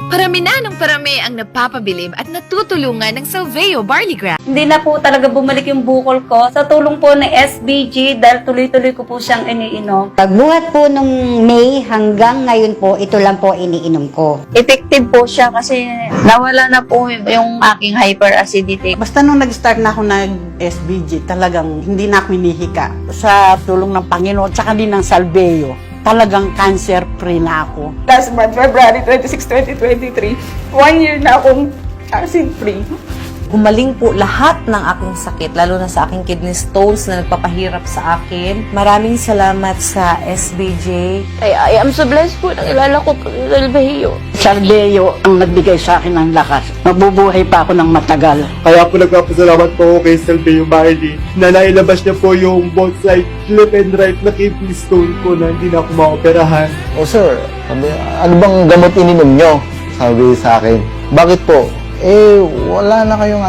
Parami na ng parami ang napapabilib at natutulungan ng Salveo Barley Grass. Hindi na po talaga bumalik yung bukol ko. Sa tulong po ng SBG, dahil tuloy-tuloy ko po siyang iniinom. Pagbuhat po nung May hanggang ngayon po, ito lang po iniinom ko. Effective po siya kasi nawala na po yung aking hyperacidity. Basta nung nag-start na ako nag-SBG, talagang hindi na ako hinihika. Sa tulong ng Panginoon, tsaka din ng Salveo, talagang cancer-free na ako. Last month, February 26, 2023, 1 year na akong acid-free. Gumaling po lahat ng aking sakit, lalo na sa aking kidney stones na nagpapahirap sa akin. Maraming salamat sa SBJ. I am so blessed po nang ilala ko po sa Salveo. Salveo ang nagbigay sa akin ng lakas. Mabubuhay pa ako ng matagal. Kaya po nagpapasalamat po ako kay Salveo Barley na nailabas niya po yung both side left and right na kidney stone ko na hindi na ako maoperahan. O sir, sabi, ano bang gamot ininom nyo? Sabi sa akin. Bakit po? Wala na kayong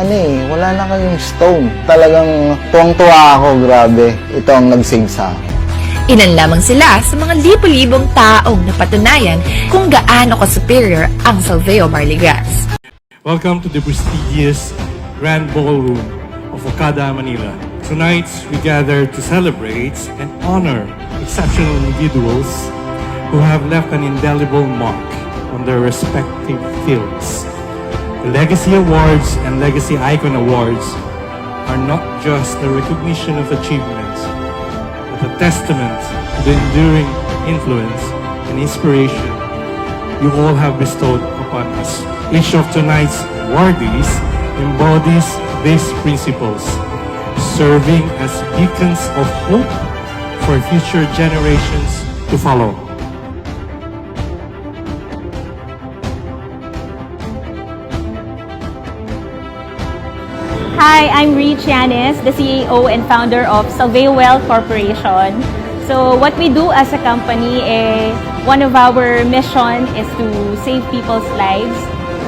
wala na kayong stone. Talagang tuwang-tuwa ako, grabe. Ito ang nagsave sa akin. Ilan lamang sila sa mga libo-libong taong napatunayan kung gaano ka-superior ang Salveo Barley Grass. Welcome to the prestigious Grand Ballroom of Okada, Manila. Tonight, we gather to celebrate and honor exceptional individuals who have left an indelible mark on their respective fields. The Legacy Awards and Legacy Icon Awards are not just a recognition of achievements, but a testament to the enduring influence and inspiration you all have bestowed upon us. Each of tonight's awardees embodies these principles, serving as beacons of hope for future generations to follow. Hi, I'm Ree Chianes, the CEO and founder of Salveo Well Corporation. So what we do as a company, one of our mission is to save people's lives.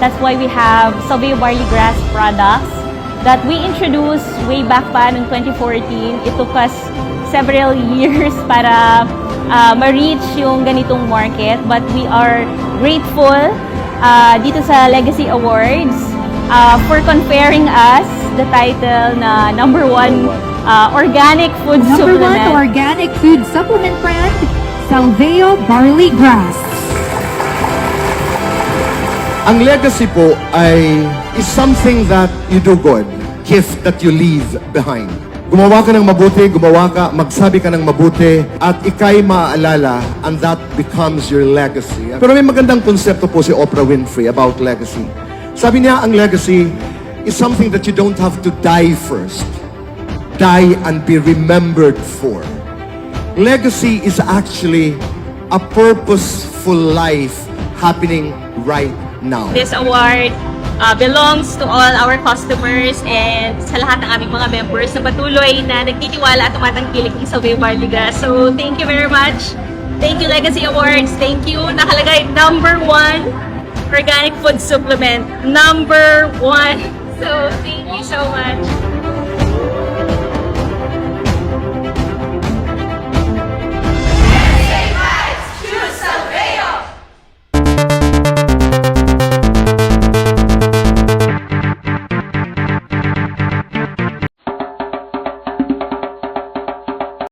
That's why we have Salveo Barley Grass products that we introduced way back pa noong 2014. It took us several years para ma-reach yung ganitong market. But we are grateful dito sa Legacy Awards for conferring us the title na number one organic food supplement. Number 1 organic food supplement brand, Salveo Barley Grass. Ang legacy po is something that you do good, gift that you leave behind. Gumawa ka ng mabuti, magsabi ka ng mabuti, at ika'y maaalala, and that becomes your legacy. Pero may magandang konsepto po si Oprah Winfrey about legacy. Sabi niya, ang legacy is something that you don't have to die first. Die and be remembered for. Legacy is actually a purposeful life happening right now. This award belongs to all our customers and sa lahat ng aming mga members na patuloy na nagtitiwala at tumatangkilik ng Salveo Barley Grass. So, thank you very much. Thank you, Legacy Awards. Thank you. Nakalagay number 1 organic food supplement. Number 1. So, thank you so much.